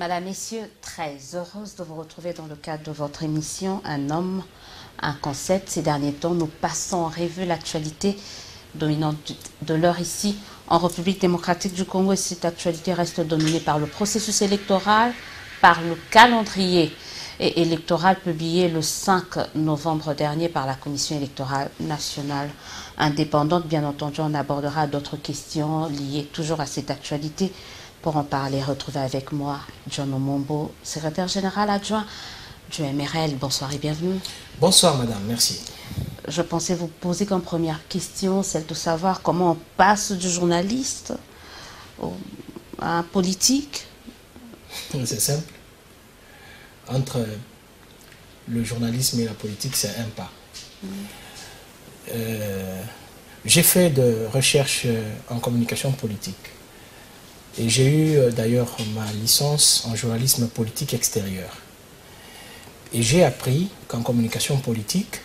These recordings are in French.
Madame, Messieurs, très heureuse de vous retrouver dans le cadre de votre émission Un homme, un concept. Ces derniers temps, nous passons en revue l'actualité dominante de l'heure ici en République démocratique du Congo. Et cette actualité reste dominée par le processus électoral, par le calendrier électoral publié le 5 novembre dernier par la Commission électorale nationale indépendante. Bien entendu, on abordera d'autres questions liées toujours à cette actualité. Pour en parler, retrouver avec moi John Omombo, secrétaire général adjoint du MRL. Bonsoir et bienvenue. Bonsoir madame, merci. Je pensais vous poser comme première question celle de savoir comment on passe du journaliste à un politique. C'est simple. Entre le journalisme et la politique, c'est un pas. J'ai fait de recherche en communication politique. Et j'ai eu d'ailleurs ma licence en journalisme politique extérieur. Et j'ai appris qu'en communication politique,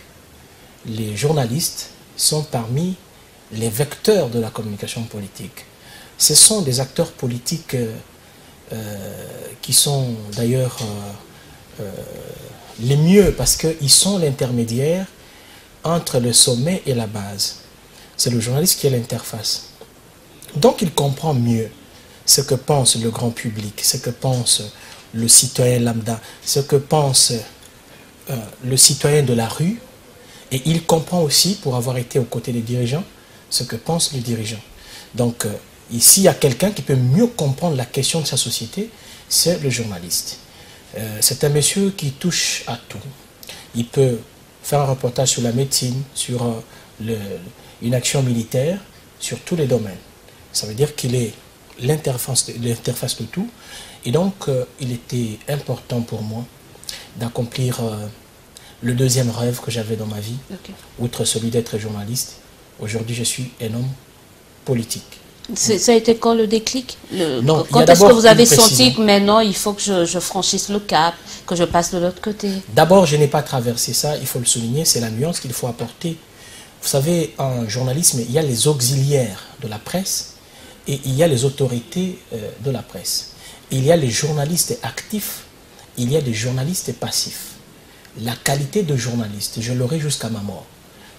les journalistes sont parmi les vecteurs de la communication politique. Ce sont des acteurs politiques qui sont d'ailleurs les mieux parce qu'ils sont l'intermédiaire entre le sommet et la base. C'est le journaliste qui est l'interface. Donc il comprend mieux ce que pense le grand public, ce que pense le citoyen lambda, ce que pense le citoyen de la rue, et il comprend aussi, pour avoir été aux côtés des dirigeants, ce que pensent les dirigeants. Donc ici, il y a quelqu'un qui peut mieux comprendre la question de sa société, c'est le journaliste. C'est un monsieur qui touche à tout. Il peut faire un reportage sur la médecine, sur une action militaire, sur tous les domaines. Ça veut dire qu'il est l'interface de tout. Et donc, il était important pour moi d'accomplir le deuxième rêve que j'avais dans ma vie, outre celui d'être journaliste. Aujourd'hui, je suis un homme politique. Ça a été quand le déclic? Non, quand est-ce que vous avez senti que maintenant, il faut que je franchisse le cap, que je passe de l'autre côté? D'abord, je n'ai pas traversé ça, il faut le souligner, c'est la nuance qu'il faut apporter. Vous savez, en journalisme, il y a les auxiliaires de la presse, et il y a les autorités de la presse. Il y a les journalistes actifs, il y a des journalistes passifs. La qualité de journaliste, je l'aurai jusqu'à ma mort.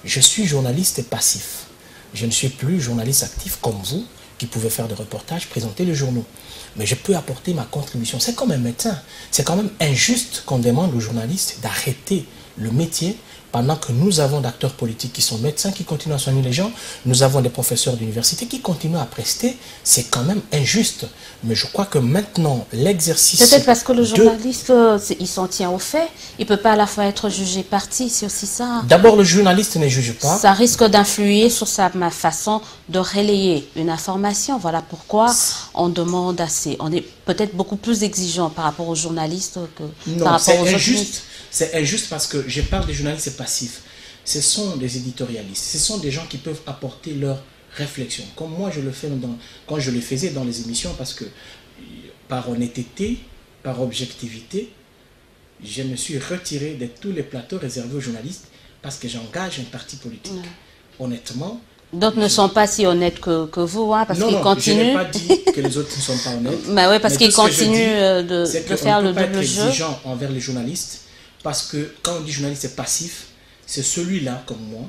Je suis journaliste passif. Je ne suis plus journaliste actif comme vous, qui pouvez faire des reportages, présenter les journaux. Mais je peux apporter ma contribution. C'est comme un médecin. C'est quand même injuste qu'on demande aux journalistes d'arrêter le métier pendant que nous avons d'acteurs politiques qui sont médecins, qui continuent à soigner les gens, nous avons des professeurs d'université qui continuent à prester, c'est quand même injuste. Mais je crois que maintenant, l'exercice... Peut-être parce que le journaliste, il s'en tient aux faits, il ne peut pas à la fois être jugé parti, c'est aussi ça. D'abord, le journaliste ne juge pas. Ça risque d'influer sur ma façon de relayer une information. Voilà pourquoi on demande assez. On est peut-être beaucoup plus exigeant par rapport aux journalistes que par rapport aux journalistes. C'est injuste parce que je parle des journalistes passifs. Ce sont des éditorialistes. Ce sont des gens qui peuvent apporter leur réflexion. Comme moi, je le fais quand je le faisais dans les émissions parce que par honnêteté, par objectivité, je me suis retiré de tous les plateaux réservés aux journalistes parce que j'engage un parti politique. Honnêtement. D'autres ne sont pas si honnêtes que vous, hein, parce qu'ils continuent. Je n'ai pas dit que les autres ne sont pas honnêtes. Bah ouais, parce qu'ils continuent de faire le double jeu. On ne peut pas être exigeant envers les journalistes. Parce que quand on dit journaliste passif, c'est celui-là, comme moi,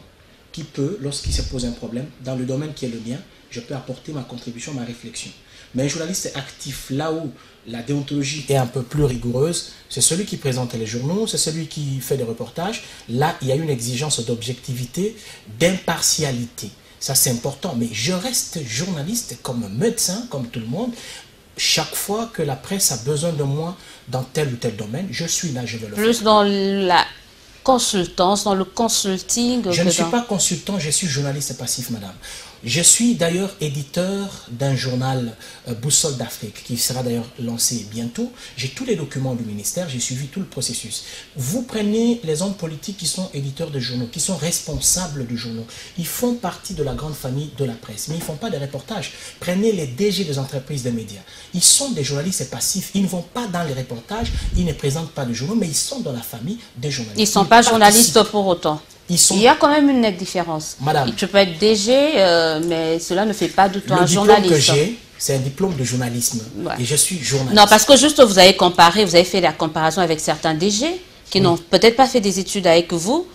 qui peut, lorsqu'il se pose un problème, dans le domaine qui est le mien, je peux apporter ma contribution, ma réflexion. Mais un journaliste actif, là où la déontologie est un peu plus rigoureuse, c'est celui qui présente les journaux, c'est celui qui fait des reportages. Là, il y a une exigence d'objectivité, d'impartialité. Ça, c'est important. Mais je reste journaliste comme médecin, comme tout le monde. Chaque fois que la presse a besoin de moi dans tel ou tel domaine, je suis là, je vais le faire. Plus dans la consultance, dans le consulting. Je ne suis pas consultant, je suis journaliste passif, madame. Je suis d'ailleurs éditeur d'un journal Boussole d'Afrique qui sera d'ailleurs lancé bientôt. J'ai tous les documents du ministère, j'ai suivi tout le processus. Vous prenez les hommes politiques qui sont éditeurs de journaux, qui sont responsables de journaux. Ils font partie de la grande famille de la presse, mais ils ne font pas de reportages. Prenez les DG des entreprises de médias. Ils sont des journalistes passifs. Ils ne vont pas dans les reportages, ils ne présentent pas de journaux, mais ils sont dans la famille des journalistes. Ils ne sont pas journalistes pour autant. Il y a quand même une nette différence. Madame, tu peux être DG, mais cela ne fait pas de toi un journaliste. Le diplôme que j'ai, C'est un diplôme de journalisme. Ouais. Et je suis journaliste. Non, parce que juste vous avez comparé, vous avez fait la comparaison avec certains DG qui n'ont peut-être pas fait des études avec vous,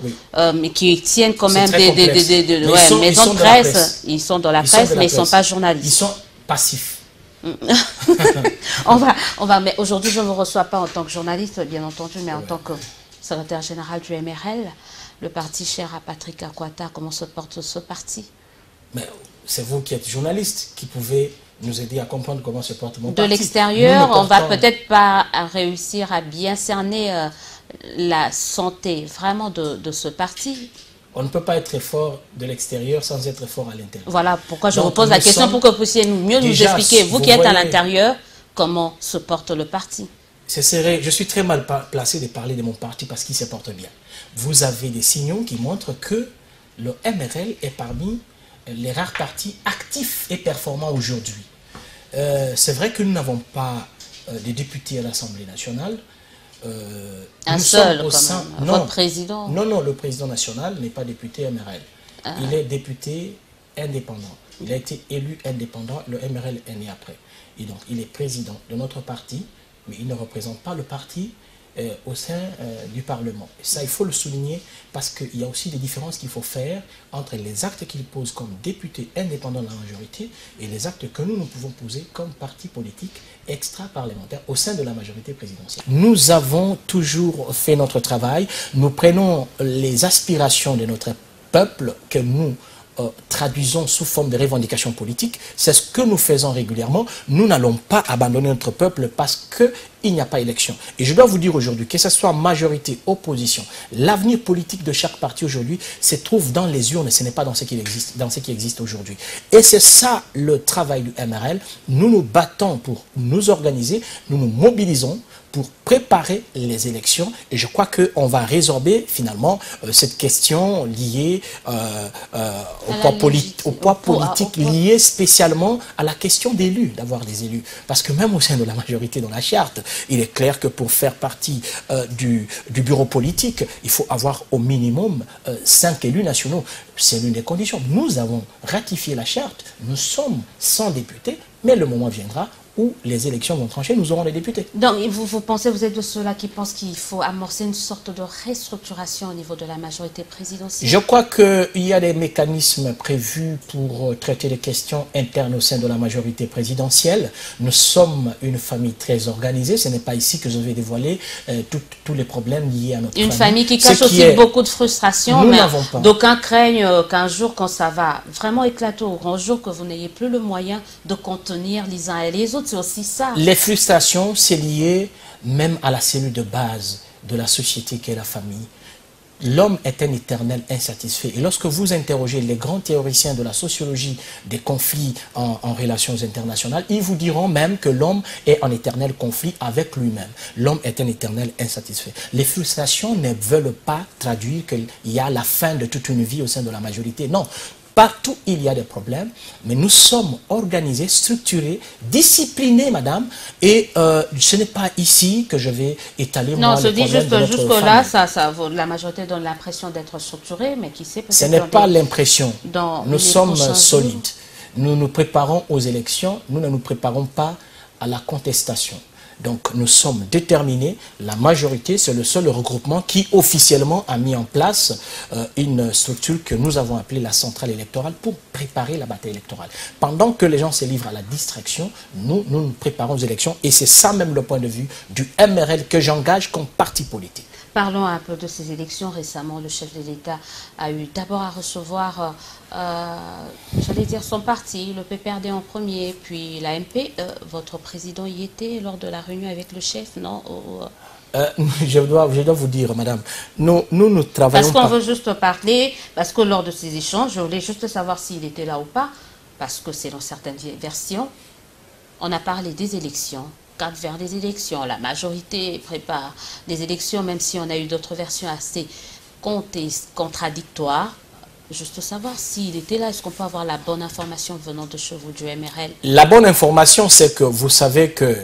mais qui tiennent quand même des maisons de presse. Ils sont dans la presse, mais ils ne sont pas journalistes. Ils sont passifs. Mais aujourd'hui, je ne vous reçois pas en tant que journaliste, bien entendu, mais en tant que secrétaire général du MRL, le parti cher à Patrick Akwata. Comment se porte ce parti? Mais c'est vous qui êtes journaliste qui pouvez nous aider à comprendre comment se porte mon parti. De l'extérieur, on ne va peut-être pas réussir à bien cerner la santé vraiment de ce parti. On ne peut pas être très fort de l'extérieur sans être fort à l'intérieur. Voilà pourquoi je vous pose la question pour que vous puissiez mieux nous expliquer, vous qui êtes à l'intérieur, comment se porte le parti. Je suis très mal placé de parler de mon parti parce qu'il se porte bien. Vous avez des signaux qui montrent que le MRL est parmi les rares partis actifs et performants aujourd'hui. C'est vrai que nous n'avons pas de députés à l'Assemblée nationale. Un seul, votre président? Non, le président national n'est pas député MRL. Il est député indépendant. Il a été élu indépendant, le MRL est né après. Et donc, il est président de notre parti, mais il ne représente pas le parti au sein du Parlement. Et ça, il faut le souligner parce qu'il y a aussi des différences qu'il faut faire entre les actes qu'il pose comme député indépendant de la majorité et les actes que nous pouvons poser comme parti politique extra-parlementaire au sein de la majorité présidentielle. Nous avons toujours fait notre travail. Nous prenons les aspirations de notre peuple que nous traduisons sous forme de revendications politiques. C'est ce que nous faisons régulièrement. Nous n'allons pas abandonner notre peuple parce qu'il n'y a pas élection. Et je dois vous dire aujourd'hui, que ce soit majorité, opposition, l'avenir politique de chaque parti aujourd'hui se trouve dans les urnes et ce n'est pas dans ce qui existe aujourd'hui. Et c'est ça le travail du MRL. Nous nous battons pour nous organiser, nous nous mobilisons pour préparer les élections et je crois qu'on va résorber finalement cette question liée au poids politique lié spécialement à la question d'élus, d'avoir des élus. Parce que même au sein de la majorité dans la charte, il est clair que pour faire partie du bureau politique, il faut avoir au minimum 5 élus nationaux. C'est l'une des conditions. Nous avons ratifié la charte, nous sommes 100 députés, mais le moment viendra où les élections vont trancher, nous aurons les députés. Donc, vous pensez, vous êtes de ceux-là qui pensent qu'il faut amorcer une sorte de restructuration au niveau de la majorité présidentielle? Je crois qu'il y a des mécanismes prévus pour traiter les questions internes au sein de la majorité présidentielle. Nous sommes une famille très organisée. Ce n'est pas ici que je vais dévoiler tous les problèmes liés à notre famille. Une famille qui cache aussi beaucoup de frustration. Nous n'avons pas. D'aucuns craignent qu'un jour, quand ça va vraiment éclater au grand jour, que vous n'ayez plus le moyen de contenir les uns et les autres. C'est aussi ça. Les frustrations, c'est lié même à la cellule de base de la société qu'est la famille. L'homme est un éternel insatisfait. Et lorsque vous interrogez les grands théoriciens de la sociologie des conflits en relations internationales, ils vous diront même que l'homme est en éternel conflit avec lui-même. L'homme est un éternel insatisfait. Les frustrations ne veulent pas traduire qu'il y a la fin de toute une vie au sein de la majorité. Non. Partout, il y a des problèmes, mais nous sommes organisés, structurés, disciplinés, madame, et ce n'est pas ici que je vais étaler non, moi, le problème de notre famille. Jusque-là, la majorité donne l'impression d'être structurée, mais qui sait peut-être... Ce n'est pas l'impression. Nous sommes solides. Nous nous préparons aux élections, nous ne nous préparons pas à la contestation. Donc nous sommes déterminés, la majorité, c'est le seul regroupement qui officiellement a mis en place une structure que nous avons appelée la centrale électorale pour préparer la bataille électorale. Pendant que les gens se livrent à la distraction, nous nous préparons aux élections et c'est ça même le point de vue du MRL que j'engage comme parti politique. Parlons un peu de ces élections. Récemment, le chef de l'État a eu d'abord à recevoir, j'allais dire son parti, le PPRD en premier, puis l'AMP. Votre président y était lors de la réunion avec le chef, non? Je dois vous dire, madame, nous travaillons... Parce qu'on veut juste parler, parce que lors de ces échanges, je voulais juste savoir s'il était là ou pas, parce que c'est dans certaines versions, on a parlé des élections. Vers des élections, la majorité prépare des élections, même si on a eu d'autres versions assez contradictoires. Juste savoir s'il était là, est-ce qu'on peut avoir la bonne information venant de chez vous, du MRL? La bonne information, c'est que vous savez que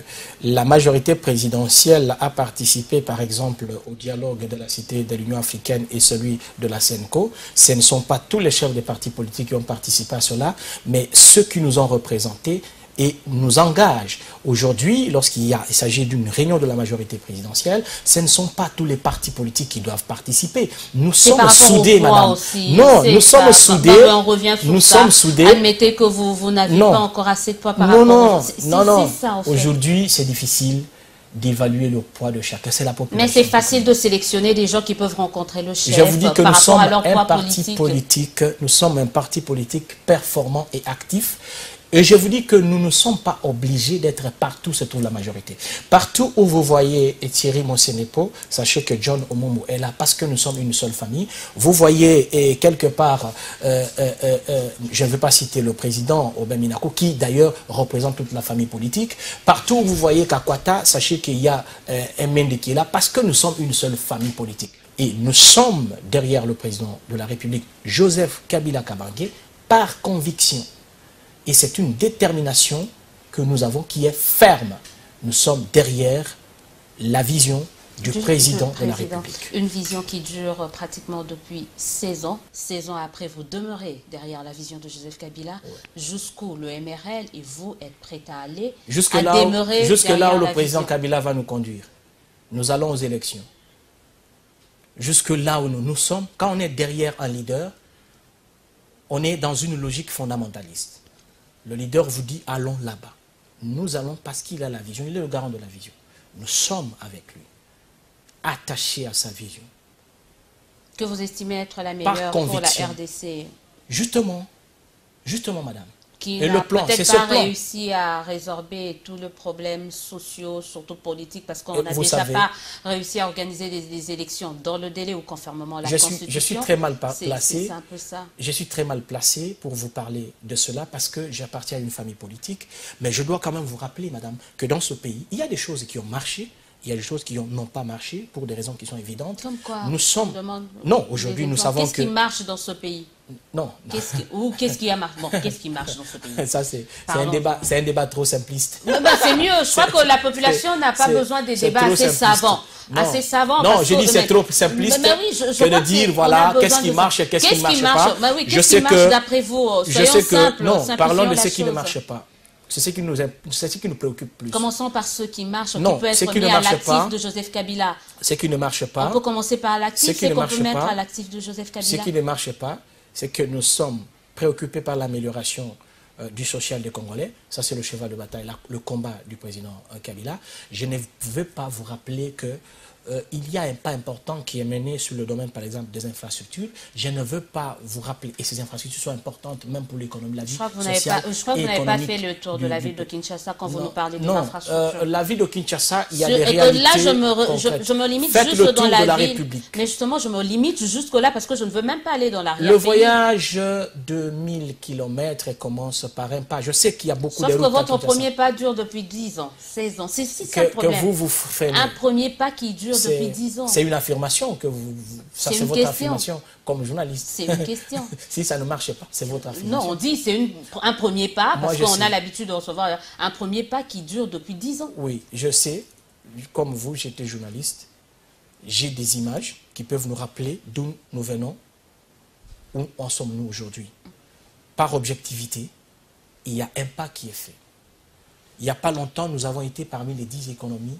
la majorité présidentielle a participé, par exemple, au dialogue de la Cité de l'Union africaine et celui de la CENCO. Ce ne sont pas tous les chefs des partis politiques qui ont participé à cela, mais ceux qui nous ont représentés et nous engage. Aujourd'hui, lorsqu'il s'agit d'une réunion de la majorité présidentielle, ce ne sont pas tous les partis politiques qui doivent participer. Nous sommes soudés, madame. Aussi, non, nous sommes soudés. On revient sur nous ça. sommes soudés. Admettez que vous n'avez pas encore assez de poids par rapport non. Ça, en fait. Aujourd'hui, c'est difficile d'évaluer le poids de chacun. C'est la population. Mais c'est facile de sélectionner des gens qui peuvent rencontrer le chef. Je vous dis que nous sommes un parti politique. Nous sommes un parti politique performant et actif. Et je vous dis que nous ne sommes pas obligés d'être partout où se trouve la majorité. Partout où vous voyez Thierry Monsenepo, sachez que John Omoumou est là parce que nous sommes une seule famille. Vous voyez quelque part, je ne veux pas citer le président Aubin Minakou, qui d'ailleurs représente toute la famille politique. Partout où vous voyez Kakwata, sachez qu'il y a Mende qui est là parce que nous sommes une seule famille politique. Et nous sommes derrière le président de la République, Joseph Kabila Kabange, par conviction. Et c'est une détermination que nous avons qui est ferme. Nous sommes derrière la vision du président de la République. Une vision qui dure pratiquement depuis 16 ans. 16 ans après, vous demeurez derrière la vision de Joseph Kabila, jusqu'où le MRL et vous êtes prêts à aller, jusque là où le président Kabila va nous conduire. Nous allons aux élections. Jusque là où nous sommes, quand on est derrière un leader, on est dans une logique fondamentaliste. Le leader vous dit, allons là-bas. Nous allons parce qu'il a la vision, il est le garant de la vision. Nous sommes avec lui, attachés à sa vision. Que vous estimez être la meilleure pour la RDC? Justement, madame. Qui n'a peut-être pas réussi à résorber tous les problèmes sociaux, surtout politiques, parce qu'on n'a déjà pas réussi à organiser des élections dans le délai ou conformément à la Constitution. Je suis très mal placé. C'est un peu ça. Je suis très mal placé pour vous parler de cela parce que j'appartiens à une famille politique. Mais je dois quand même vous rappeler, madame, que dans ce pays, il y a des choses qui ont marché. Il y a des choses qui n'ont pas marché pour des raisons qui sont évidentes. Comme quoi? Nous sommes... Non, aujourd'hui, nous savons que... Qu'est-ce qui marche dans ce pays? Non. Qu'est-ce qui a marché? Bon, qu'est-ce qui marche dans ce pays? Ça, c'est un débat trop simpliste. C'est mieux. Je crois que la population n'a pas besoin des débats assez savants. Assez savants. Non, je dis c'est trop simpliste que de dire, voilà, qu'est-ce qui marche et qu'est-ce qui ne marche pas. Qu'est-ce qui marche d'après vous? Soyons simples. Non, parlons de ce qui ne marche pas. C'est ce qui nous préoccupe plus. Commençons par ceux qui marchent, qui peut être mis à l'actif de Joseph Kabila. Ce qui ne marche pas. On peut commencer par l'actif, c'est qu'on peut mettre à l'actif de Joseph Kabila. Ce qui ne marche pas, c'est que nous sommes préoccupés par l'amélioration du social des Congolais. Ça, c'est le cheval de bataille, le combat du président Kabila. Je ne veux pas vous rappeler que il y a un pas important qui est mené sur le domaine, par exemple, des infrastructures. Je ne veux pas vous rappeler, et ces infrastructures sont importantes même pour l'économie, la vie sociale. Je crois que vous n'avez pas fait le tour de la ville de Kinshasa quand vous nous parlez des infrastructures. La ville de Kinshasa, il y a des réalités là, je me limite juste dans la ville. République. Mais justement, je me limite jusque-là parce que je ne veux même pas aller dans l'arrière. Le voyage de 1000 km commence par un pas. Je sais qu'il y a beaucoup de routes. Sauf que votre premier pas dure depuis 10 ans, 16 ans. C'est ça le problème. Que vous faites. Un premier pas qui dure depuis 10 ans. C'est une affirmation que ça c'est votre affirmation comme journaliste. C'est une question. Si ça ne marche pas, c'est votre affirmation. Non, on dit c'est un premier pas parce qu'on a l'habitude de recevoir un premier pas qui dure depuis 10 ans. Oui, je sais. Comme vous, j'étais journaliste. J'ai des images qui peuvent nous rappeler d'où nous venons, où en sommes-nous aujourd'hui. Par objectivité, il y a un pas qui est fait. Il n'y a pas longtemps, nous avons été parmi les 10 économies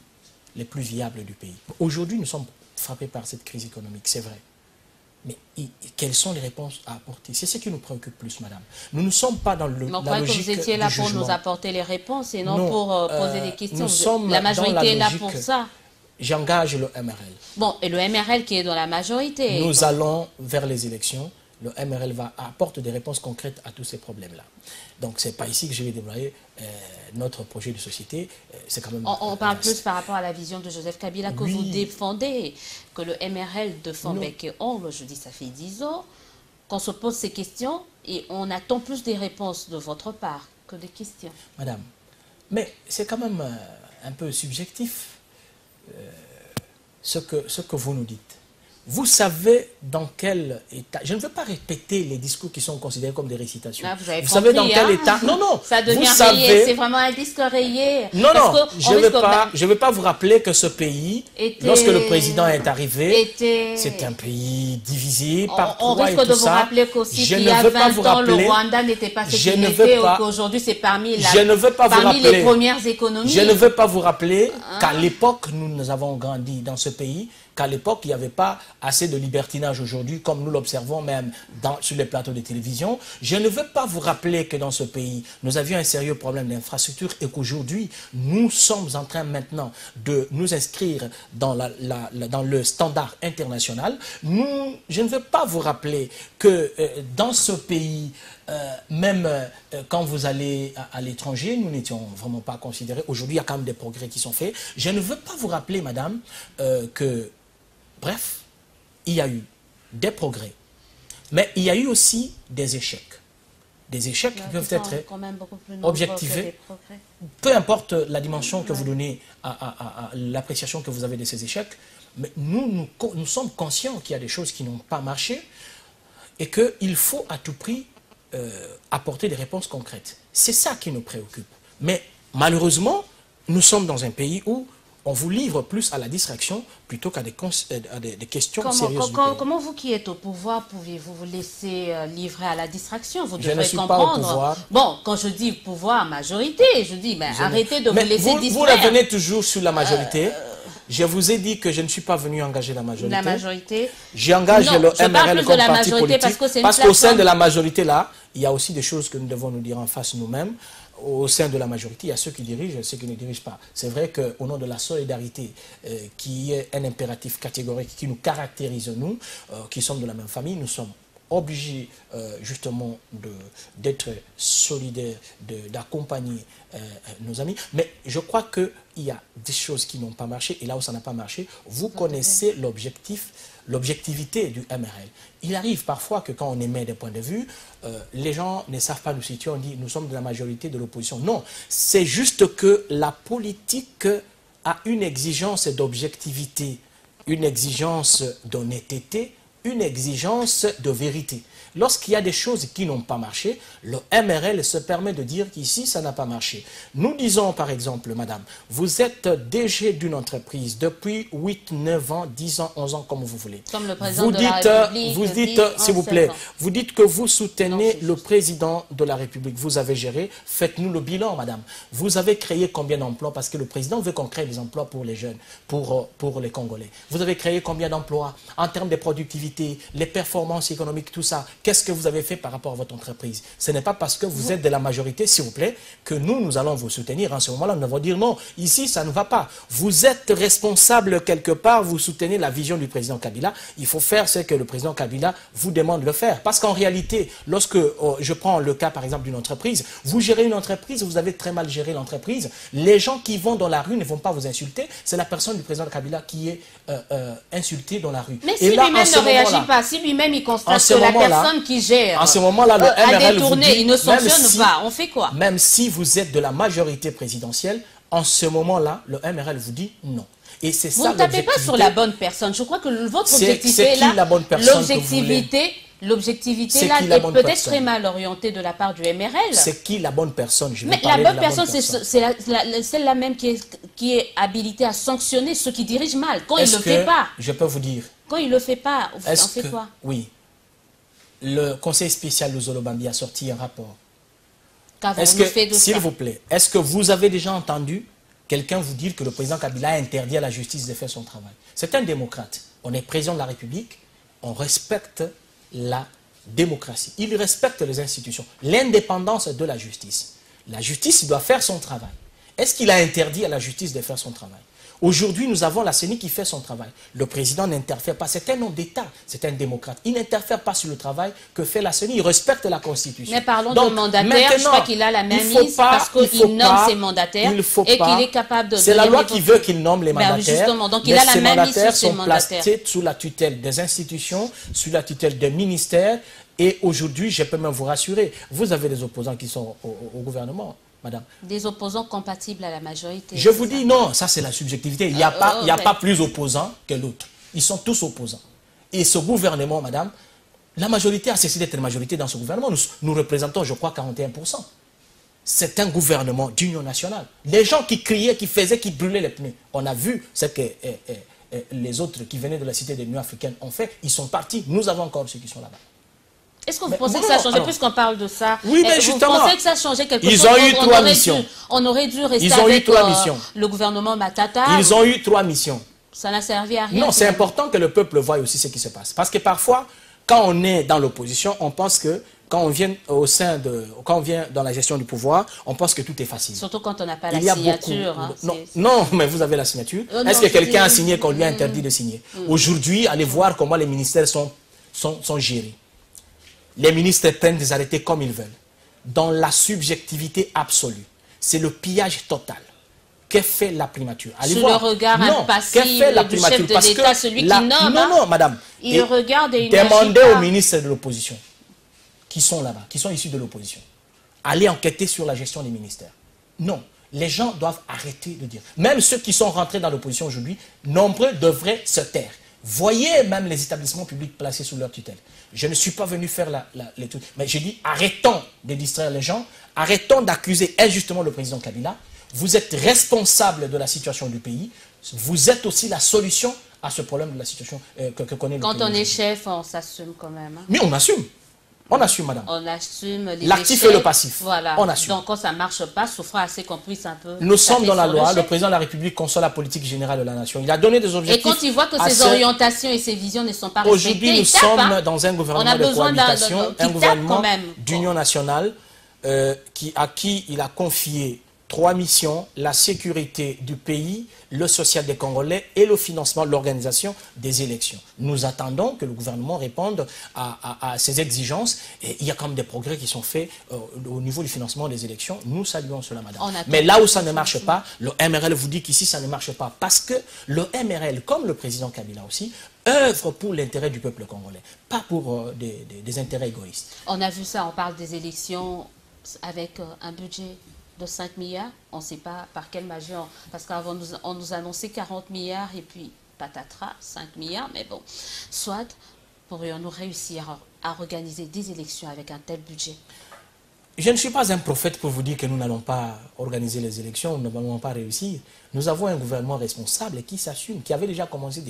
les plus viables du pays. Aujourd'hui, nous sommes frappés par cette crise économique, c'est vrai. Mais quelles sont les réponses à apporter? C'est ce qui nous préoccupe plus, madame. Nous ne sommes pas dans la logique du jugement. Mais que vous étiez là pour nous apporter les réponses et non pour poser des questions. La majorité est là pour ça. J'engage le MRL. Bon, et le MRL qui est dans la majorité. Nous allons vers les élections. Le MRL apporte des réponses concrètes à tous ces problèmes-là. Donc, ce n'est pas ici que je vais déployer notre projet de société. C'est quand même... On parle plus par rapport à la vision de Joseph Kabila que vous défendez, que le MRL défend bec et ongle. Je dis, ça fait 10 ans qu'on se pose ces questions et on attend plus des réponses de votre part que des questions. Madame, mais c'est quand même un peu subjectif ce que vous nous dites. Vous savez dans quel état... Je ne veux pas répéter les discours qui sont considérés comme des récitations. Ah, vous savez dans quel état... Non, non. Ça devient rayé. C'est vraiment un disque rayé. Non, non. Je ne vais pas vous rappeler que ce pays, lorsque le président est arrivé, c'est un pays divisé par on risque de vous rappeler qu'aussi qu'il y a 20 ans, le Rwanda n'était pas sécurisé, qu'aujourd'hui c'est parmi les premières économies. Je ne veux pas vous rappeler qu'à l'époque, nous avons grandi dans ce pays, qu'à l'époque, il n'y avait pas assez de libertinage aujourd'hui, comme nous l'observons même sur les plateaux de télévision. Je ne veux pas vous rappeler que dans ce pays, nous avions un sérieux problème d'infrastructure et qu'aujourd'hui, nous sommes en train maintenant de nous inscrire dans le standard international. Je ne veux pas vous rappeler que dans ce pays, même quand vous allez à l'étranger, nous n'étions vraiment pas considérés. Aujourd'hui, il y a quand même des progrès qui sont faits. Je ne veux pas vous rappeler, madame, que... Bref, il y a eu des progrès, mais il y a eu aussi des échecs. Des échecs qui peuvent être objectivés, peu importe la dimension que vous donnez à l'appréciation que vous avez de ces échecs, mais nous sommes conscients qu'il y a des choses qui n'ont pas marché et qu'il faut à tout prix apporter des réponses concrètes. C'est ça qui nous préoccupe. Mais malheureusement, nous sommes dans un pays où on vous livre plus à la distraction plutôt qu'à des questions sérieuses. Comment vous qui êtes au pouvoir, pouvez-vous vous laisser livrer à la distraction? Vous devrez comprendre. Je ne suis pas au pouvoir. Bon, quand je dis pouvoir, majorité, je dis arrêtez de vous laisser distraire. Vous revenez toujours sur la majorité. Je vous ai dit que je ne suis pas venu engager la majorité. La majorité. J'engage le MRL comme parti politique parce qu'au sein de la majorité là, il y a aussi des choses que nous devons nous dire en face nous-mêmes. Au sein de la majorité, il y a ceux qui dirigent et ceux qui ne dirigent pas. C'est vrai qu'au nom de la solidarité, qui est un impératif catégorique qui nous caractérise, nous, qui sommes de la même famille, nous sommes obligés justement d'être solidaires, d'accompagner nos amis. Mais je crois qu'il y a des choses qui n'ont pas marché, et là où ça n'a pas marché, vous connaissez l'objectivité du MRL. Il arrive parfois que quand on émet des points de vue, les gens ne savent pas nous situer, on dit nous sommes de la majorité de l'opposition. Non, c'est juste que la politique a une exigence d'objectivité, une exigence d'honnêteté, une exigence de vérité. Lorsqu'il y a des choses qui n'ont pas marché, le MRL se permet de dire qu'ici, ça n'a pas marché. Nous disons par exemple, madame, vous êtes DG d'une entreprise depuis 8, 9 ans, 10 ans, 11 ans, comme vous voulez. Comme le président de la République. Vous dites, s'il vous plaît, vous dites que vous soutenez le président de la République. Vous avez géré, faites-nous le bilan, madame. Vous avez créé combien d'emplois? Parce que le président veut qu'on crée des emplois pour les jeunes, pour les Congolais. Vous avez créé combien d'emplois en termes de productivité, les performances économiques, tout ça? Qu'est-ce que vous avez fait par rapport à votre entreprise? Ce n'est pas parce que vous êtes de la majorité, s'il vous plaît, que nous allons vous soutenir. En ce moment-là, nous allons dire non, ici, ça ne va pas. Vous êtes responsable quelque part, vous soutenez la vision du président Kabila. Il faut faire ce que le président Kabila vous demande de faire. Parce qu'en réalité, lorsque je prends le cas, par exemple, d'une entreprise, vous gérez une entreprise, vous avez très mal géré l'entreprise. Les gens qui vont dans la rue ne vont pas vous insulter. C'est la personne du président Kabila qui est insultée dans la rue. Mais si lui-même ne réagit pas, si lui-même il constate que la personne qui gère en ce moment-là, le MRL vous dit, il ne sanctionne pas, on fait quoi? Même si vous êtes de la majorité présidentielle, en ce moment-là, le MRL vous dit non. Et c'est ça. Vous ne tapez pas sur la bonne personne. Je crois que votre objectivité là, l'objectivité là est peut-être très mal orientée de la part du MRL. C'est qui la bonne personne? Mais la bonne personne, c'est celle-là même qui est habilitée à sanctionner ceux qui dirigent mal. Quand il ne le fait pas. Je peux vous dire. Quand il ne le fait pas, on fait quoi? Oui. Le Conseil spécial de Zolobambi a sorti un rapport. S'il vous plaît, est-ce que vous avez déjà entendu quelqu'un vous dire que le président Kabila a interdit à la justice de faire son travail? C'est un démocrate. On est président de la République, on respecte la démocratie. Il respecte les institutions, l'indépendance de la justice. La justice doit faire son travail. Est-ce qu'il a interdit à la justice de faire son travail? Aujourd'hui, nous avons la CENI qui fait son travail. Le président n'interfère pas. C'est un homme d'État, c'est un démocrate. Il n'interfère pas sur le travail que fait la CENI. Il respecte la Constitution. Mais parlons de mandataire. Je crois qu'il a la même mise parce qu'il nomme ses mandataires et qu'il est capable de... C'est la loi qui veut qu'il nomme les mandataires. Justement, donc il a la même mise sur ses mandataires. Placés sous la tutelle des institutions, sous la tutelle des ministères. Et aujourd'hui, je peux même vous rassurer, vous avez des opposants qui sont au gouvernement. Madame. Des opposants compatibles à la majorité. Je vous dis non, ça c'est la subjectivité. Il n'y a pas plus opposants que l'autre. Ils sont tous opposants. Et ce gouvernement, madame, la majorité a cessé d'être une majorité dans ce gouvernement. Nous représentons, je crois, 41%. C'est un gouvernement d'union nationale. Les gens qui criaient, qui faisaient, qui brûlaient les pneus. On a vu ce que les autres qui venaient de la cité de l'Union africaine ont fait. Ils sont partis. Nous avons encore ceux qui sont là-bas. Est-ce que vous pensez que ça a changé, puisqu'on parle de ça? Oui, mais justement. Vous pensez que ça a changé quelque chose? Ils ont eu 3 missions. On aurait dû rester avec le gouvernement Matata. Ils ont eu 3 missions. Ça n'a servi à rien. Non, c'est important que le peuple voie aussi ce qui se passe. Parce que parfois, quand on est dans l'opposition, on pense que quand on vient dans la gestion du pouvoir, on pense que tout est facile. Surtout quand on n'a pas la signature. Non, mais vous avez la signature. Est-ce que quelqu'un a signé qu'on lui a interdit de signer? Aujourd'hui, allez voir comment les ministères sont gérés. Les ministres prennent des arrêtés comme ils veulent. Dans la subjectivité absolue. C'est le pillage total. Que fait la primature? Allez voir. Le regard impassible du chef de l'État, celui qui nomme. Non, madame. Il regarde et il demandez aux ministres de l'opposition qui sont là-bas, qui sont issus de l'opposition, aller enquêter sur la gestion des ministères. Non, les gens doivent arrêter de dire. Même ceux qui sont rentrés dans l'opposition aujourd'hui, nombreux devraient se taire. Voyez même les établissements publics placés sous leur tutelle. Je ne suis pas venu faire les trucs, mais j'ai dit arrêtons de distraire les gens, arrêtons d'accuser injustement le président Kabila. Vous êtes responsable de la situation du pays, vous êtes aussi la solution à ce problème de la situation que connaît le pays. Quand on est chef, on s'assume quand même. Hein. Mais on assume. On assume, madame. On assume l'actif et le passif. Voilà. On assume. Donc, quand ça ne marche pas, souffre assez qu'on puisse un peu... Nous sommes dans la loi. Le président de la République conçoit la politique générale de la nation. Il a donné des objectifs. Et quand il voit que ses orientations et ses visions ne sont pas respectées, aujourd'hui, nous sommes dans un gouvernement de cohabitation, un gouvernement d'union nationale à qui il a confié 3 missions, la sécurité du pays, le social des Congolais et le financement, l'organisation des élections. Nous attendons que le gouvernement réponde à ces exigences et il y a quand même des progrès qui sont faits au niveau du financement des élections. Nous saluons cela, madame. Mais là où ça ne marche pas, le MRL vous dit qu'ici ça ne marche pas parce que le MRL, comme le président Kabila aussi, œuvre pour l'intérêt du peuple congolais, pas pour des intérêts égoïstes. On a vu ça, on parle des élections avec un budget de 5 milliards, on ne sait pas par quelle magie, parce qu'avant on nous annonçait 40 milliards et puis patatras, 5 milliards, mais bon, soit pourrions-nous réussir à organiser des élections avec un tel budget? Je ne suis pas un prophète pour vous dire que nous n'allons pas organiser les élections, nous n'allons pas réussir. Nous avons un gouvernement responsable qui s'assume, qui avait déjà commencé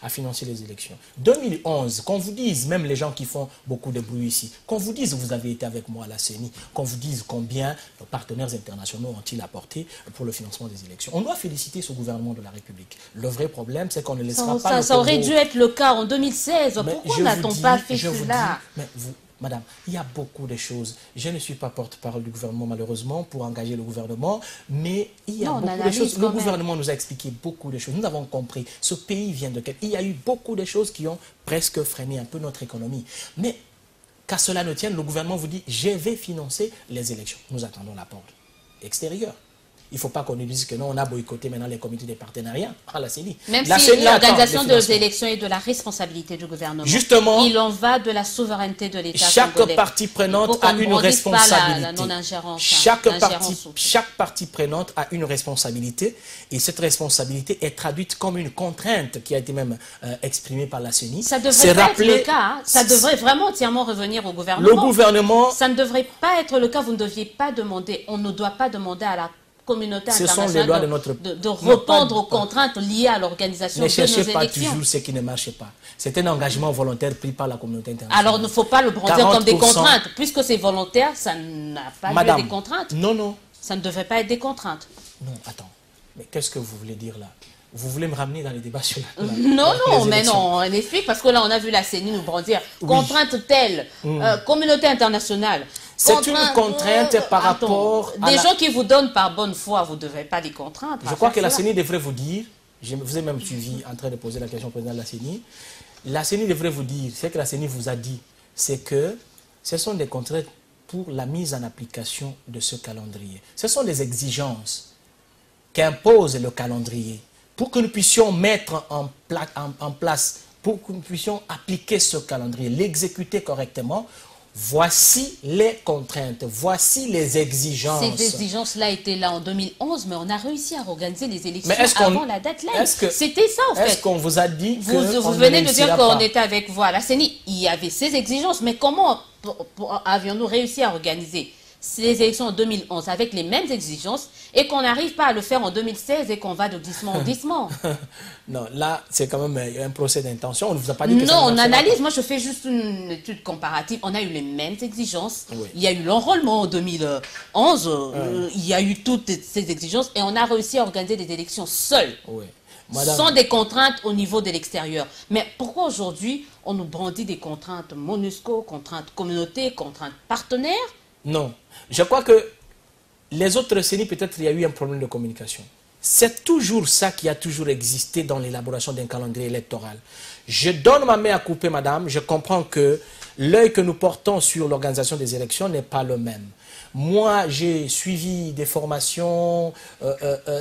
à financer les élections. 2011, qu'on vous dise, même les gens qui font beaucoup de bruit ici, qu'on vous dise vous avez été avec moi à la CENI, qu'on vous dise combien nos partenaires internationaux ont-ils apporté pour le financement des élections. On doit féliciter ce gouvernement de la République. Le vrai problème, c'est qu'on ne laissera pas... Ça aurait dû être le cas en 2016. Pourquoi n'a-t-on pas fait cela? Madame, il y a beaucoup de choses. Je ne suis pas porte-parole du gouvernement, malheureusement, pour engager le gouvernement, mais il y a beaucoup de choses. Le gouvernement nous a expliqué beaucoup de choses. Nous avons compris. Ce pays vient de quel... Il y a eu beaucoup de choses qui ont presque freiné un peu notre économie. Mais, qu'à cela ne tienne, le gouvernement vous dit, je vais financer les élections. Nous attendons l'apport extérieur. Il ne faut pas qu'on nous dise que non, on a boycotté maintenant les comités de partenariat à la CENI. Même si l'organisation des élections est de la responsabilité du gouvernement. Justement, il en va de la souveraineté de l'État. Chaque partie prenante a une responsabilité. Chaque partie prenante a une responsabilité et cette responsabilité est traduite comme une contrainte qui a été même exprimée par la CENI. Ça devrait pas être le cas. Hein. Ça devrait vraiment entièrement revenir au gouvernement. Le gouvernement... Ça ne devrait pas être le cas. Vous ne deviez pas demander, on ne doit pas demander à la communauté internationale de répondre aux contraintes liées à l'organisation de nos élections. Ne cherchez pas toujours ce qui ne marche pas. C'est un engagement volontaire pris par la communauté internationale. Alors, il ne faut pas le brandir comme des contraintes. Puisque c'est volontaire, ça n'a pas lieu des contraintes. Non, non. Ça ne devrait pas être des contraintes. Non, attends. Mais qu'est-ce que vous voulez dire là? Vous voulez me ramener dans les débats sur mais non, on explique, parce que là, on a vu la CENI nous brandir. Contrainte telle, communauté internationale. C'est une contrainte par rapport à... Des gens qui vous donnent par bonne foi, vous ne devez pas les contraindre. Je crois que la CENI devrait vous dire, je vous ai même suivi en train de poser la question au président de la CENI devrait vous dire, ce que la CENI vous a dit, c'est que ce sont des contraintes pour la mise en application de ce calendrier. Ce sont des exigences qu'impose le calendrier pour que nous puissions mettre en place, pour que nous puissions appliquer ce calendrier, l'exécuter correctement. voici les contraintes, voici les exigences. Ces exigences-là étaient là en 2011, mais on a réussi à organiser les élections Mais avant la deadline. C'était ça, en fait. Est-ce qu'on vous a dit que vous venez de dire qu'on était avec vous à la CENI. Il y avait ces exigences, mais comment avions-nous réussi à organiser ces élections en 2011 avec les mêmes exigences et qu'on n'arrive pas à le faire en 2016 et qu'on va de glissement en glissement? Non, là, c'est quand même un procès d'intention. On ne vous a pas dit que non, on analyse. Moi, je fais juste une étude comparative. On a eu les mêmes exigences. Oui. Il y a eu l'enrôlement en 2011. Il y a eu toutes ces exigences et on a réussi à organiser des élections seuls. Oui. Sans des contraintes au niveau de l'extérieur. Mais pourquoi aujourd'hui, on nous brandit des contraintes MONUSCO, contraintes communautés, contraintes partenaires? Non. Je crois que les autres CENI, peut-être il y a eu un problème de communication. C'est toujours ça qui a toujours existé dans l'élaboration d'un calendrier électoral. Je donne ma main à couper, madame. Je comprends que l'œil que nous portons sur l'organisation des élections n'est pas le même. Moi, j'ai suivi des formations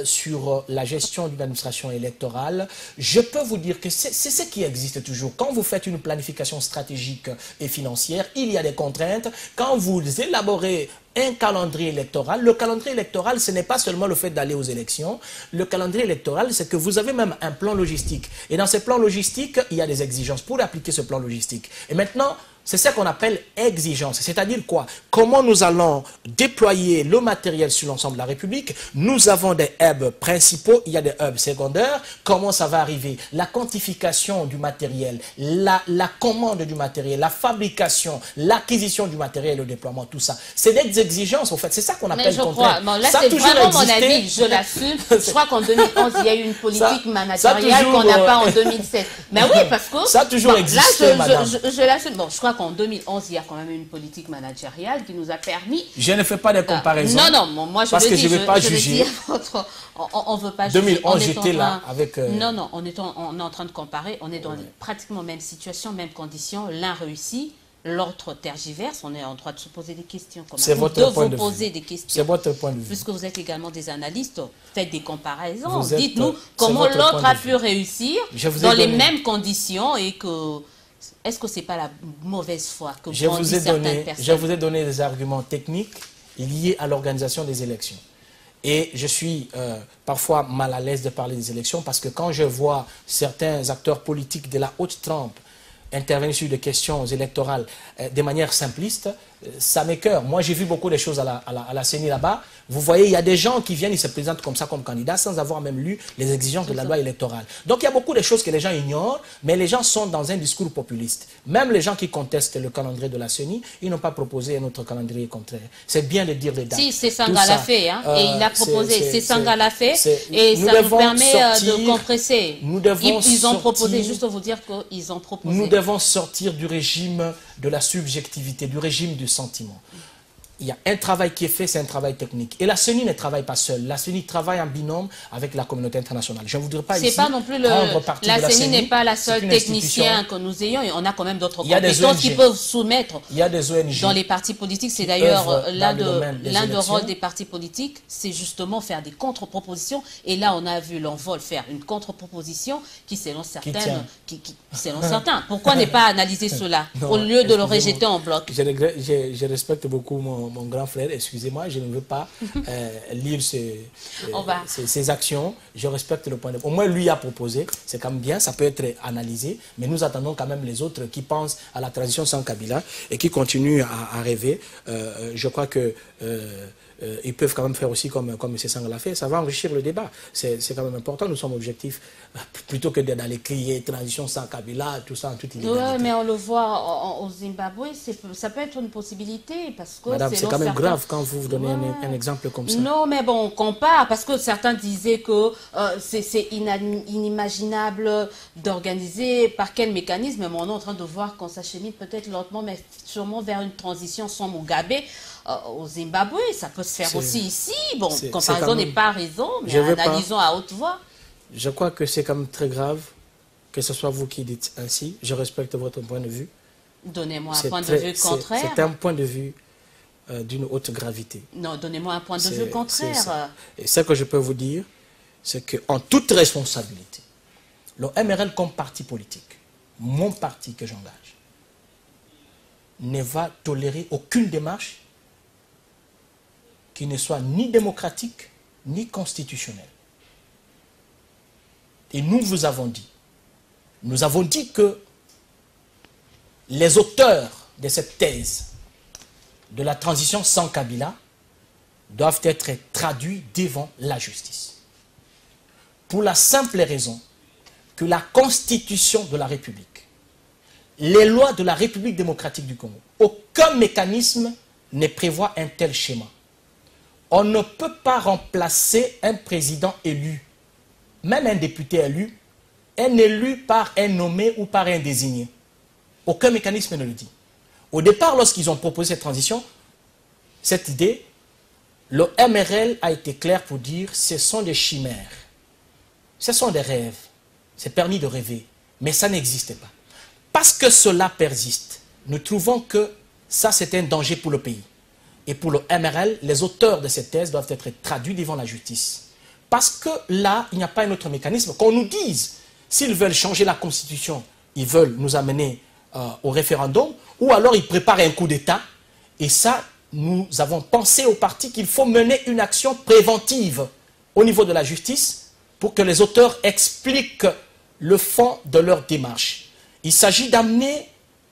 sur la gestion d'une administration électorale. Je peux vous dire que c'est ce qui existe toujours. Quand vous faites une planification stratégique et financière, il y a des contraintes. Quand vous élaborez un calendrier électoral, le calendrier électoral, ce n'est pas seulement le fait d'aller aux élections. Le calendrier électoral, c'est que vous avez même un plan logistique. Et dans ce plan logistique, il y a des exigences pour appliquer ce plan logistique. Et maintenant, c'est ce qu'on appelle exigence. C'est-à-dire quoi? Comment nous allons déployer le matériel sur l'ensemble de la République? Nous avons des hubs principaux, il y a des hubs secondaires. Comment ça va arriver? La quantification du matériel, la commande du matériel, la fabrication, l'acquisition du matériel, le déploiement, tout ça. C'est des exigences, en fait. C'est ça qu'on appelle contrainte. Bon, là, c'est vraiment mon avis, je l'assume. Je crois qu'en 2011, il y a eu une politique managériale qu'on n'a pas en 2007. Mais oui, parce que... Ça a toujours existé, madame. Je l'assume. Bon, je crois qu'en 2011, il y a quand même une politique managériale qui nous a permis... Je ne fais pas de comparaison. Non, moi je parce le que dis, je ne vais pas juger. On ne veut pas juger. 2011, j'étais là avec... Non, on est en train de comparer. On est dans pratiquement même situation, même conditions. L'un réussit, l'autre tergiverse. On est en droit de se poser des questions. C'est votre point de vue. Poser des questions. C'est votre point de vue. Puisque vous êtes également des analystes, faites des comparaisons. Dites-nous comment l'autre a pu réussir dans les mêmes conditions et que... Est-ce que ce n'est pas la mauvaise foi que brandissent certaines personnes? Je vous ai donné des arguments techniques liés à l'organisation des élections. Et je suis parfois mal à l'aise de parler des élections parce que quand je vois certains acteurs politiques de la haute trempe intervenir sur des questions électorales de manière simpliste, ça m'écoeure. Moi, j'ai vu beaucoup de choses à la CENI là-bas. Vous voyez, il y a des gens qui viennent, ils se présentent comme ça comme candidats sans avoir même lu les exigences de la loi électorale. Donc, il y a beaucoup de choses que les gens ignorent, mais les gens sont dans un discours populiste. Même les gens qui contestent le calendrier de la CENI, ils n'ont pas proposé un autre calendrier contraire. C'est bien de dire les dates. Si, c'est Sanga l'a fait, hein, et il a proposé. C'est Sanga l'a fait, et ça nous permet de compresser. Ils ont proposé, juste pour vous dire qu'ils ont proposé. Nous devons sortir du régime de la subjectivité, du régime du sentiment. Il y a un travail qui est fait, c'est un travail technique. Et la CENI ne travaille pas seule. La CENI travaille en binôme avec la communauté internationale. Je ne voudrais pas ici pas non plus la CENI n'est pas la seule technicienne que nous ayons. Et on a quand même d'autres compétences qui peuvent soumettre. Il y a des ONG. Dans les partis politiques, c'est d'ailleurs l'un des rôles des partis politiques, c'est justement faire des contre-propositions. Et là, on a vu l'envol faire une contre-proposition qui, selon certains, pourquoi ne pas analyser cela au lieu de le rejeter en bloc? Je respecte beaucoup mon grand frère, excusez-moi, je ne veux pas lire ses actions, je respecte le point de vue. Au moins, lui a proposé, c'est quand même bien, ça peut être analysé, mais nous attendons quand même les autres qui pensent à la transition sans Kabila et qui continuent à rêver. Je crois que ils peuvent quand même faire aussi comme M. Sanga l'a fait, ça va enrichir le débat. C'est quand même important, nous sommes objectifs, plutôt que d'aller crier transition sans Kabila, tout ça en toute illégalité. Oui, mais on le voit au Zimbabwe, ça peut être une possibilité. Parce que madame, c'est quand même grave quand vous donnez un exemple comme ça. Non, mais bon, on compare, parce que certains disaient que c'est inimaginable d'organiser par quel mécanisme, mais on est en train de voir qu'on s'achemine peut-être lentement, mais sûrement vers une transition sans Mugabe. Au Zimbabwe, ça peut se faire aussi ici. Bon, comparaison n'est pas raison, mais analysons à haute voix. Je crois que c'est quand même très grave que ce soit vous qui dites ainsi. Je respecte votre point de vue. Donnez-moi un point de vue contraire. C'est un point de vue d'une haute gravité. Non, donnez-moi un point de vue contraire. Et ce que je peux vous dire, c'est qu'en toute responsabilité, le MRL comme parti politique, mon parti que j'engage, ne va tolérer aucune démarche qui ne soit ni démocratique, ni constitutionnelle. Et nous vous avons dit que les auteurs de cette thèse de la transition sans Kabila doivent être traduits devant la justice. Pour la simple raison que la Constitution de la République, les lois de la République démocratique du Congo, aucun mécanisme ne prévoit un tel schéma. On ne peut pas remplacer un président élu, même un député élu, un élu par un nommé ou par un désigné. Aucun mécanisme ne le dit. Au départ, lorsqu'ils ont proposé cette transition, cette idée, le MRL a été clair pour dire ce sont des chimères, ce sont des rêves, c'est permis de rêver, mais ça n'existe pas. Parce que cela persiste, nous trouvons que ça c'est un danger pour le pays. Et pour le MRL, les auteurs de cette thèse doivent être traduits devant la justice. Parce que là, il n'y a pas un autre mécanisme. Qu'on nous dise, s'ils veulent changer la Constitution, ils veulent nous amener au référendum, ou alors ils préparent un coup d'État. Et ça, nous avons pensé au parti qu'il faut mener une action préventive au niveau de la justice pour que les auteurs expliquent le fond de leur démarche. Il s'agit d'amener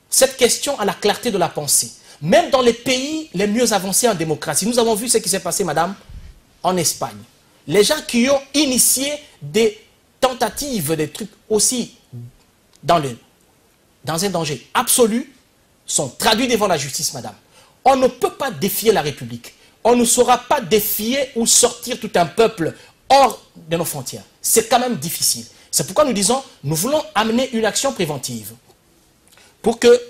cette question à la clarté de la pensée. Même dans les pays les mieux avancés en démocratie, nous avons vu ce qui s'est passé, madame, en Espagne. Les gens qui ont initié des tentatives, des trucs aussi dans un danger absolu, sont traduits devant la justice, madame. On ne peut pas défier la République. On ne saura pas défier ou sortir tout un peuple hors de nos frontières. C'est quand même difficile. C'est pourquoi nous disons, nous voulons amener une action préventive pour que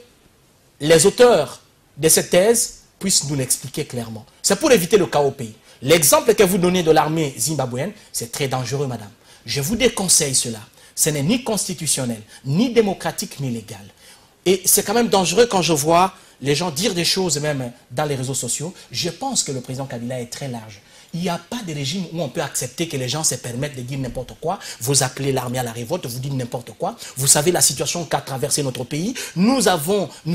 les auteurs de cette thèse puissent nous l'expliquer clairement. C'est pour éviter le chaos au pays. L'exemple que vous donnez de l'armée zimbabwéenne, c'est très dangereux, madame. Je vous déconseille cela. Ce n'est ni constitutionnel, ni démocratique, ni légal. Et c'est quand même dangereux quand je vois les gens dire des choses même dans les réseaux sociaux. Je pense que le président Kabila est très large. Il n'y a pas de régime où on peut accepter que les gens se permettent de dire n'importe quoi. Vous appelez l'armée à la révolte, vous dites n'importe quoi. Vous savez la situation qu'a traversé notre pays. Nous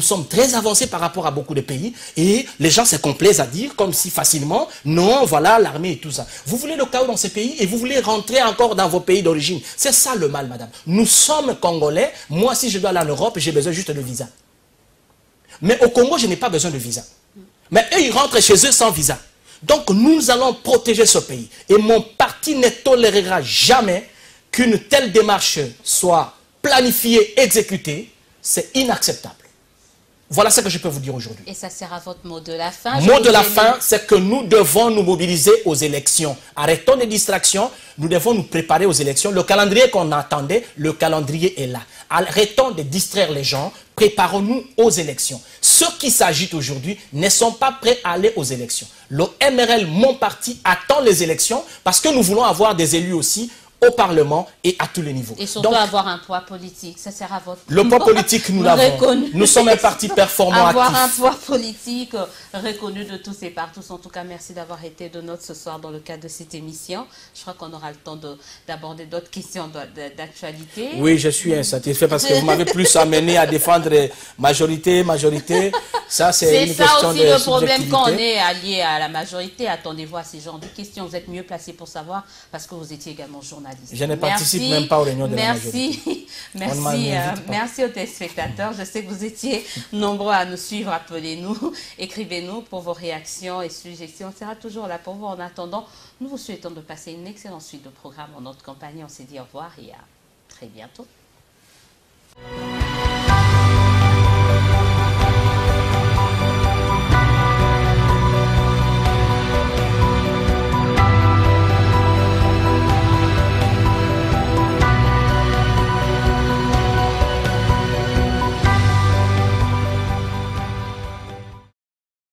sommes très avancés par rapport à beaucoup de pays. Et les gens se complaisent à dire comme si facilement, non, voilà l'armée et tout ça. Vous voulez le chaos dans ces pays et vous voulez rentrer encore dans vos pays d'origine. C'est ça le mal, madame. Nous sommes Congolais. Moi, si je dois aller en Europe, j'ai besoin juste de visa. Mais au Congo, je n'ai pas besoin de visa. Mais eux, ils rentrent chez eux sans visa. Donc nous allons protéger ce pays. Et mon parti ne tolérera jamais qu'une telle démarche soit planifiée, exécutée. C'est inacceptable. Voilà ce que je peux vous dire aujourd'hui. Et ça sera votre mot de la fin. Mot de la fin, c'est que nous devons nous mobiliser aux élections. Arrêtons les distractions. Nous devons nous préparer aux élections. Le calendrier qu'on attendait, le calendrier est là. Arrêtons de distraire les gens. Préparons-nous aux élections. Ceux qui s'agitent aujourd'hui ne sont pas prêts à aller aux élections. Le MRL, mon parti, attend les élections parce que nous voulons avoir des élus aussi au Parlement et à tous les niveaux. Et surtout avoir un poids politique, ça sera votre... Le poids politique, nous l'avons. Nous sommes un parti performant, avoir actif. Un poids politique reconnu de tous et par tous. En tout cas, merci d'avoir été de notre ce soir dans le cadre de cette émission. Je crois qu'on aura le temps d'aborder d'autres questions d'actualité. Oui, je suis insatisfait parce que vous m'avez plus amené à défendre majorité. Ça, c'est une question de subjectivité. C'est ça aussi le problème quand on est allié à la majorité. Attendez-vous à ces genres de questions. Vous êtes mieux placé pour savoir parce que vous étiez également journaliste. Je ne participe même pas aux réunions de la majorité. Merci aux téléspectateurs. Je sais que vous étiez nombreux à nous suivre. Appelez-nous, écrivez-nous pour vos réactions et suggestions. On sera toujours là pour vous. En attendant, nous vous souhaitons de passer une excellente suite de programmes en notre compagnie. On s'est dit au revoir et à très bientôt.